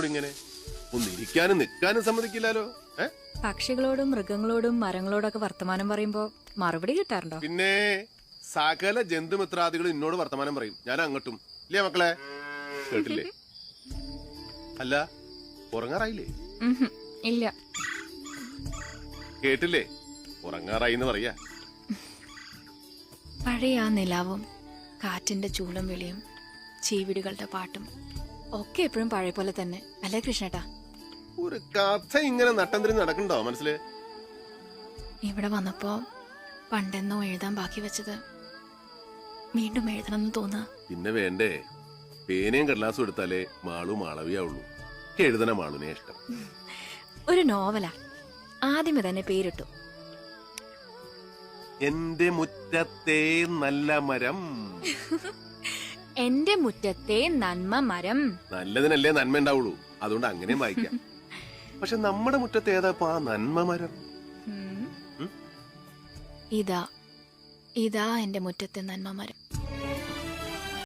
എന്നോട് ഇങ്ങനെ? ഒന്നിരിക്കാനും നിൽക്കാനും സമ്മതിക്കില്ലാലോ? പക്ഷികളോടും മൃഗങ്ങളോടും മരങ്ങളോടൊക്കെ വർത്തമാനം പറയുമ്പോ മറുപടി കിട്ടാറുണ്ടോ? പിന്നെ സകല ജന്തുമിത്രാദികൾ എന്നോട് വർത്തമാനം പറയും, ഞാൻ അങ്ങോട്ടും. ഇല്ലേ മക്കളെ? കേട്ടില്ലേ? അല്ല, ഉറങ്ങാറായില്ലേ? ഇല്ല. കേട്ടില്ലേ? ഉറങ്ങാറായി എന്ന് പറയാ. പഴയ ആ നിലാവും കാറ്റിന്റെ ചൂളം വിളിയും ചീവിടുകളുടെ പാട്ടും ഒക്കെ എപ്പോഴും പഴയ പോലെ തന്നെ അല്ലേ കൃഷ്ണേട്ടാ? ഒരു കഥ ഇങ്ങനെ നട്ടംതിരിഞ്ഞ് നടക്കണ്ടോ മനസ്സില്? ഇവിടെ വന്നപ്പോ പണ്ടെന്നോ എഴുതാൻ ബാക്കി വെച്ചത് വീണ്ടും എഴുതണം തോന്നുക. പിന്നെ വേണ്ടേ, പേനയും കടലാസും എടുത്താലേ മാളു മാളവിയാവുള്ളൂ. എഴുതണ മാളുനെ ഇഷ്ടം. ഒരു നോവലാ. ആദ്യമേ തന്നെ പേരിട്ടു, എന്റെ മുറ്റത്തെ നല്ല മരം. എന്റെ മുറ്റത്തെ നന്മ മരം. നല്ലതിനല്ലേ നന്മ ഉണ്ടാവുള്ളൂ, അതുകൊണ്ട് അങ്ങനെയും വായിക്കാം. പക്ഷെ നമ്മുടെ മുറ്റത്ത് ഏതാപ്പോ ആ നന്മ മരം? ഇതാ എന്റെ മുറ്റത്തെ നന്മ മരം.